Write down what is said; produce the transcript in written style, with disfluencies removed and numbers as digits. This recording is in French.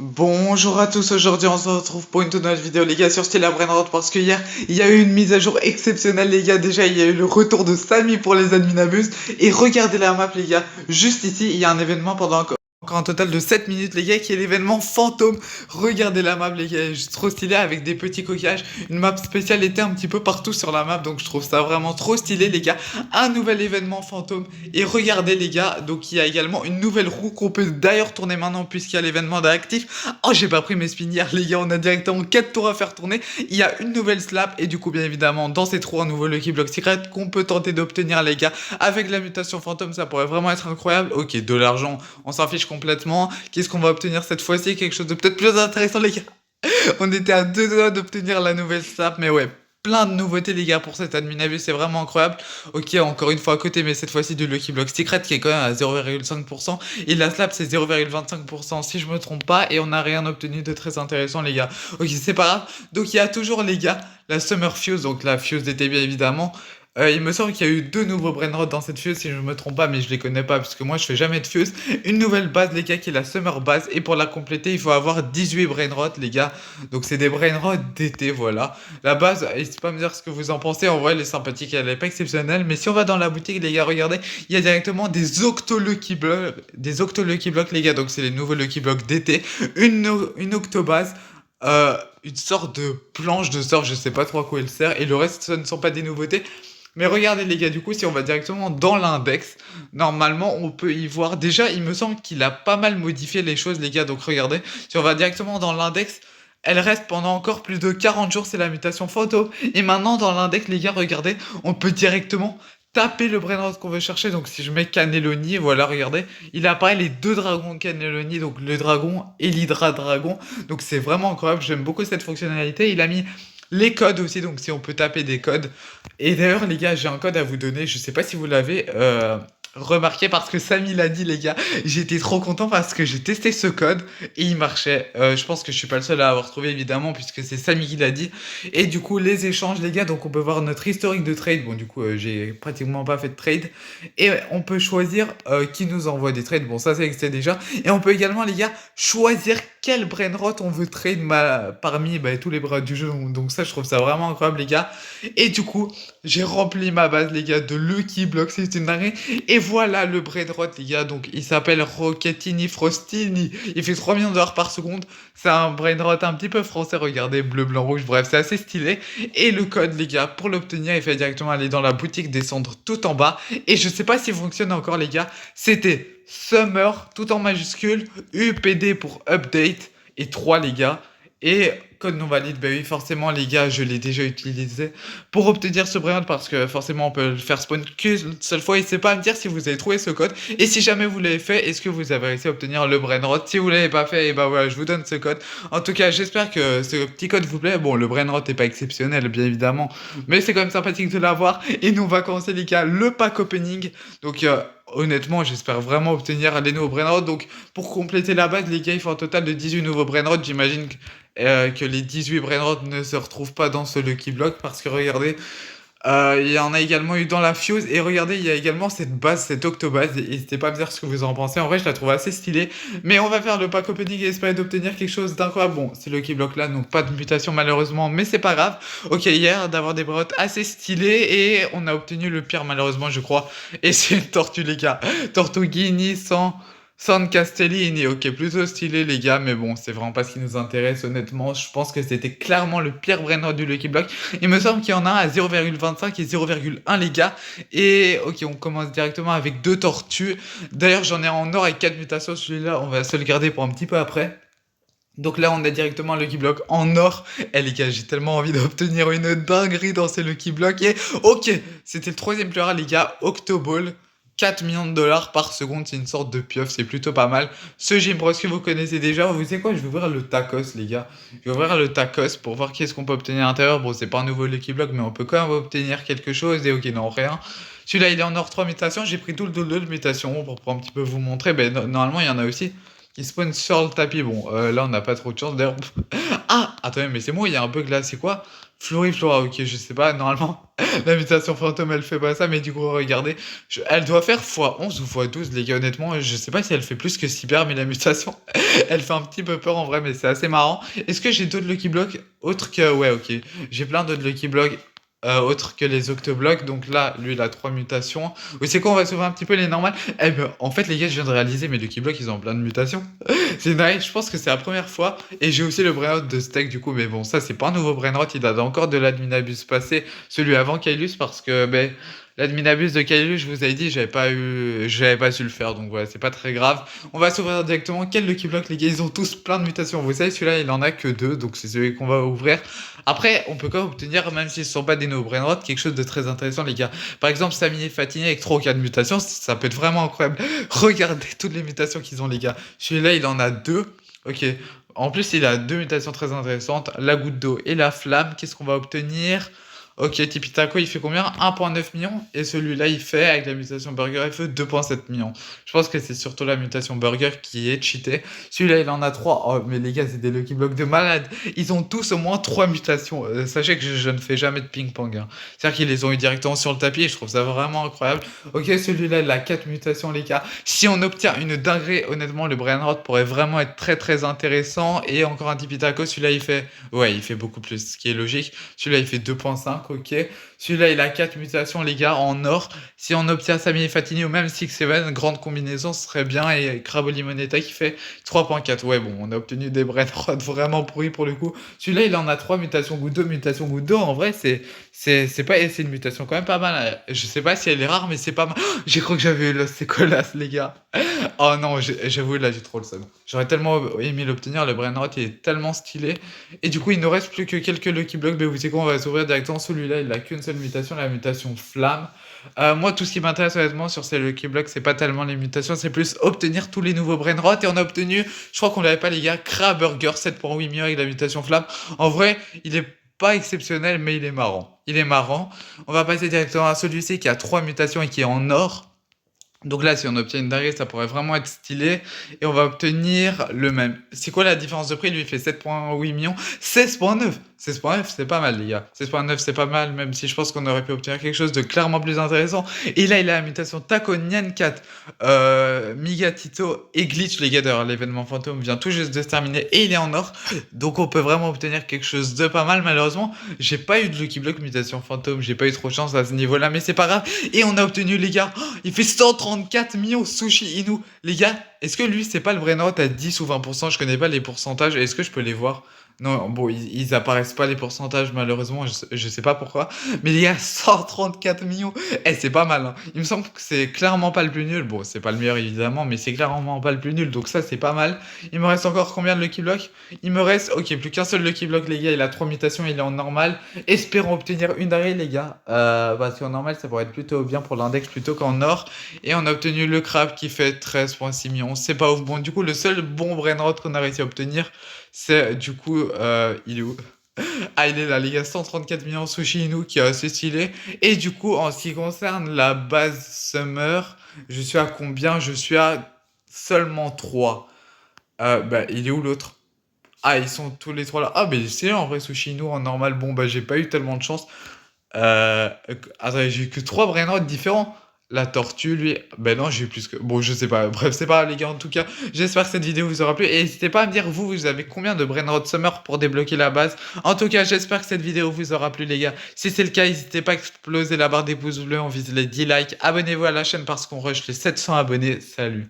Bonjour à tous, aujourd'hui on se retrouve pour une toute nouvelle vidéo les gars sur Stellar Brainrot parce que hier il y a eu une mise à jour exceptionnelle les gars, déjà il y a eu le retour de Samy pour les Adminabus et regardez la map les gars, juste ici il y a un événement pendant encore un total de 7 minutes les gars qui est l'événement fantôme. Regardez la map les gars, juste trop stylé avec des petits coquillages, une map spéciale était un petit peu partout sur la map donc je trouve ça vraiment trop stylé les gars, un nouvel événement fantôme. Et regardez les gars, donc il y a également une nouvelle roue qu'on peut d'ailleurs tourner maintenant puisqu'il y a l'événement d'actif. Oh, j'ai pas pris mes spinières les gars, on a directement 4 tours à faire tourner. Il y a une nouvelle slap et du coup bien évidemment dans ces trous un nouveau Lucky Block Secret qu'on peut tenter d'obtenir les gars. Avec la mutation fantôme ça pourrait vraiment être incroyable. Ok, de l'argent, on s'en fiche complètement. Qu'est-ce qu'on va obtenir cette fois-ci? Quelque chose de peut-être plus intéressant les gars. On était à 2 doigts d'obtenir la nouvelle slap mais ouais. Plein de nouveautés les gars pour cette Adminabus, c'est vraiment incroyable. Ok, encore une fois à côté, mais cette fois-ci du Lucky Block Secret qui est quand même à 0,5%. Et la slap c'est 0,25% si je me trompe pas. Et on n'a rien obtenu de très intéressant les gars. Ok, c'est pas grave. Donc il y a toujours les gars la Summer Fuse, donc la Fuse d'été bien évidemment. Il me semble qu'il y a eu 2 nouveaux brainrots dans cette fuse si je me trompe pas, mais je les connais pas puisque moi je fais jamais de fuse. Une nouvelle base les gars qui est la Summer Base et pour la compléter il faut avoir 18 brainrots les gars. Donc c'est des brainrots d'été voilà. La base, n'hésitez pas à me dire ce que vous en pensez. En vrai elle est sympathique, elle est pas exceptionnelle. Mais si on va dans la boutique les gars, regardez, il y a directement des Octo Lucky Blocks. Des Octo Lucky Blocks les gars, donc c'est les nouveaux Lucky Blocks d'été. Une Octobase. Une sorte de planche de surf, je sais pas trop à quoi elle sert. Et le reste ce ne sont pas des nouveautés. Mais regardez les gars, du coup, si on va directement dans l'index, normalement, on peut y voir. Déjà, il me semble qu'il a pas mal modifié les choses, les gars. Donc regardez, si on va directement dans l'index, elle reste pendant encore plus de 40 jours, c'est la mutation photo. Et maintenant, dans l'index, les gars, regardez, on peut directement taper le brainrot qu'on veut chercher. Donc si je mets Cannelloni, voilà, regardez, il apparaît les 2 dragons Cannelloni, donc le dragon et l'hydra dragon. Donc c'est vraiment incroyable, j'aime beaucoup cette fonctionnalité. Il a mis les codes aussi, donc si on peut taper des codes. Et d'ailleurs, les gars, j'ai un code à vous donner. Je sais pas si vous l'avez remarqué parce que Samy l'a dit, les gars. J'étais trop content parce que j'ai testé ce code et il marchait. Je pense que je suis pas le seul à avoir trouvé, évidemment, puisque c'est Samy qui l'a dit. Et du coup, les échanges, les gars, donc on peut voir notre historique de trade. Bon, du coup, j'ai pratiquement pas fait de trade. Et on peut choisir qui nous envoie des trades. Bon, ça existait déjà. Et on peut également, les gars, choisir quel brainrot on veut trade parmi tous les brainrots du jeu. Donc ça, je trouve ça vraiment incroyable, les gars. Et du coup, j'ai rempli ma base, les gars, de Lucky Block, c'est une dinguerie. Et voilà le brainrot, les gars. Donc, il s'appelle Rocketini Frostini. Il fait 3 millions de dollars par seconde. C'est un brainrot un petit peu français. Regardez, bleu, blanc, rouge. Bref, c'est assez stylé. Et le code, les gars, pour l'obtenir, il fait directement aller dans la boutique, descendre tout en bas. Et je sais pas s'il fonctionne encore, les gars. C'était Summer, tout en majuscule. UPD pour update. Et 3, les gars. Et code non valide, bah oui, forcément, les gars, je l'ai déjà utilisé pour obtenir ce brainrot parce que forcément, on peut le faire spawn qu'une seule fois. N'hésitez pas à me dire si vous avez trouvé ce code. Et si jamais vous l'avez fait, est-ce que vous avez réussi à obtenir le brainrot? Si vous l'avez pas fait, et bah voilà, je vous donne ce code. En tout cas, j'espère que ce petit code vous plaît. Bon, le brainrot n'est pas exceptionnel, bien évidemment, mais c'est quand même sympathique de l'avoir. Et nous, on va commencer, les gars, le pack opening. Donc, honnêtement, j'espère vraiment obtenir les nouveaux brainrots. Donc, pour compléter la base, les gars, il faut un total de 18 nouveaux brainrots. J'imagine que les 18 brainrots ne se retrouvent pas dans ce Lucky Block parce que regardez, il y en a également eu dans la Fuse et regardez, il y a également cette base, cette Octobase. N'hésitez pas à me dire ce que vous en pensez. En vrai, je la trouve assez stylée. Mais on va faire le pack opening et espérer d'obtenir quelque chose d'incroyable. Bon, c'est le Lucky Block là, donc pas de mutation malheureusement, mais c'est pas grave. Ok, hier, d'avoir des brainrots assez stylés et on a obtenu le pire malheureusement, je crois. Et c'est une tortue, les gars. Tortughini San Castellini, ok, plutôt stylé les gars, mais bon, c'est vraiment pas ce qui nous intéresse honnêtement. Je pense que c'était clairement le pire brainrot du Lucky Block. Il me semble qu'il y en a un à 0,25 et 0,1 les gars. Et ok, on commence directement avec 2 tortues. D'ailleurs, j'en ai en or avec 4 mutations. Celui-là, on va se le garder pour un petit peu après. Donc là, on a directement un Lucky Block en or. Eh les gars, j'ai tellement envie d'obtenir une dinguerie dans ces Lucky Blocks. Et ok, c'était le troisième plus rare les gars, Octoball. 4 millions de dollars par seconde, c'est une sorte de pieuvre, c'est plutôt pas mal. Ce Gimbros que vous connaissez déjà, vous savez quoi, je vais ouvrir le tacos les gars. Je vais ouvrir le tacos pour voir qu'est-ce qu'on peut obtenir à l'intérieur. Bon, c'est pas un nouveau Lucky Block, mais on peut quand même obtenir quelque chose. Et ok, non, rien. Celui-là, il est en or 3 mutations. J'ai pris tout le double de mutations pour un petit peu vous montrer. Ben, normalement, il y en a aussi qui spawn sur le tapis. Bon, là, on n'a pas trop de chance. D'ailleurs, ah, attendez, mais c'est moi, il y a un bug là, c'est quoi? Floriflora, ok, je sais pas, normalement, l'invitation fantôme, elle fait pas ça, mais du coup, regardez, elle doit faire x11 ou x12, les gars, honnêtement, je sais pas si elle fait plus que Cyber, mais la mutation, Elle fait un petit peu peur en vrai, mais c'est assez marrant. Est-ce que j'ai d'autres Lucky Blocks autres que... Ouais, ok. J'ai plein d'autres Lucky Blocks autres que les Octoblocs. Donc là, lui, il a 3 mutations. Oui, c'est quoi, on va sauver un petit peu les normales. Eh ben, en fait, les gars, je viens de réaliser, mes Lucky Blocks, ils ont plein de mutations. C'est nice, je pense que c'est la première fois. Et j'ai aussi le Brainrot de Steak, du coup. Mais bon, ça, c'est pas un nouveau Brainrot. Il date encore de l'Adminabus passé, celui avant Kailus, parce que... Ben, l'Adminabus de Kailus, je vous avais dit, j'avais pas su le faire, donc voilà, c'est pas très grave. On va s'ouvrir directement. Quel Lucky Block, les gars? Ils ont tous plein de mutations. Vous savez, celui-là, il en a que 2, donc c'est celui qu'on va ouvrir. Après, on peut quand même obtenir, même s'ils ne sont pas des nouveaux Brainrot, quelque chose de très intéressant, les gars. Par exemple, Samy et Fatini avec 3 ou 4 mutations, ça peut être vraiment incroyable. Regardez toutes les mutations qu'ils ont, les gars. Celui-là, il en a 2. Ok. En plus, il a 2 mutations très intéressantes, la goutte d'eau et la flamme. Qu'est-ce qu'on va obtenir? Ok, Tipitaco, il fait combien? 1,9 million. Et celui-là, il fait, avec la mutation Burger, il fait 2,7 millions. Je pense que c'est surtout la mutation Burger qui est cheatée. Celui-là, il en a 3. Oh, mais les gars, c'est des Lucky Blocks de malade. Ils ont tous au moins 3 mutations. Sachez que je ne fais jamais de ping-pong, hein. C'est-à-dire qu'ils les ont eu directement sur le tapis et je trouve ça vraiment incroyable. Ok, celui-là, il a 4 mutations, les gars. Si on obtient une dinguerie, honnêtement, le Brainrot pourrait vraiment être très très intéressant. Et encore un Tipitaco, celui-là, il fait... Ouais, il fait beaucoup plus, ce qui est logique. Celui-là, il fait 2,5. Ok. Celui-là, il a 4 mutations, les gars, en or. Si on obtient Samy et Fatini ou même 6-7, grande combinaison, ce serait bien. Et Crabo Limonetta qui fait 3,4. Ouais, bon, on a obtenu des Brainrot vraiment pourris pour le coup. Celui-là, il en a 3 mutations goutte d'eau, mutation goutte d'eau. En vrai, c'est pas, c'est une mutation quand même pas mal. Je sais pas si elle est rare, mais c'est pas mal. J'ai cru que j'avais eu Los Secolas, les gars. Oh non, j'avoue, là, j'ai trop le seum. J'aurais tellement aimé l'obtenir. Le Brainrot, il est tellement stylé. Et du coup, il ne reste plus que quelques Lucky Blocks. Mais vous savez quoi, on va s'ouvrir directement. Celui-là, il a qu'une seule mutation, la mutation flamme. Moi, tout ce qui m'intéresse honnêtement sur ces Lucky Blocks, c'est pas tellement les mutations, c'est plus obtenir tous les nouveaux Brainrot. Et on a obtenu, je crois qu'on l'avait pas, les gars, Kraburger 7,8 millions avec la mutation flamme. En vrai, il est pas exceptionnel, mais il est marrant. Il est marrant. On va passer directement à celui-ci qui a 3 mutations et qui est en or. Donc là, si on obtient une dinguerie, ça pourrait vraiment être stylé. Et on va obtenir le même. C'est quoi la différence de prix? Lui, il fait 7,8 millions. 16,9. 16,9, c'est pas mal, les gars. 16,9, c'est pas mal, même si je pense qu'on aurait pu obtenir quelque chose de clairement plus intéressant. Et là, il a la mutation Taco Nyan 4, Migatito et Glitch, les gars. D'ailleurs, l'événement fantôme vient tout juste de se terminer et il est en or. Donc, on peut vraiment obtenir quelque chose de pas mal. Malheureusement, j'ai pas eu de Lucky Block mutation fantôme. J'ai pas eu trop de chance à ce niveau-là, mais c'est pas grave. Et on a obtenu, les gars, oh, il fait 134 millions Sushi Inu. Les gars, est-ce que lui, c'est pas le Brainrot à 10 ou 20%? Je connais pas les pourcentages. Est-ce que je peux les voir? Non, bon, ils apparaissent pas les pourcentages, malheureusement, je sais pas pourquoi. Mais les gars, 134 millions, c'est pas mal, hein. Il me semble que c'est clairement pas le plus nul. Bon, c'est pas le meilleur, évidemment, mais c'est clairement pas le plus nul. Donc ça, c'est pas mal. Il me reste encore combien de Lucky Block? Il me reste, ok, plus qu'un seul Lucky Block, les gars. Il a 3 mutations, il est en normal. Espérons obtenir une d'arrêt, les gars. Parce qu'en normal, ça pourrait être plutôt bien pour l'index plutôt qu'en or. Et on a obtenu le crabe qui fait 13,6 millions. C'est pas ouf. Bon, du coup, le seul bon Brainrot qu'on a réussi à obtenir, c'est du coup, il est où? Ah, il est là, les gars, 134 millions Sushi Inu qui est assez stylé. Et du coup, en ce qui concerne la base Summer, je suis à combien? Je suis à seulement 3. Bah, il est où l'autre? Ah, ils sont tous les 3 là. Ah, mais c'est en vrai, Sushi Inu en normal. Bon, bah, j'ai pas eu tellement de chance. Attends, j'ai eu que 3 Brainrots différents. La tortue, lui, ben non, j'ai eu plus que... Bon, je sais pas. Bref, c'est pas grave, les gars, en tout cas. J'espère que cette vidéo vous aura plu. Et n'hésitez pas à me dire, vous avez combien de Brainrot Summer pour débloquer la base. En tout cas, j'espère que cette vidéo vous aura plu, les gars. Si c'est le cas, n'hésitez pas à exploser la barre des pouces bleus. On vise les 10 likes. Abonnez-vous à la chaîne parce qu'on rush les 700 abonnés. Salut.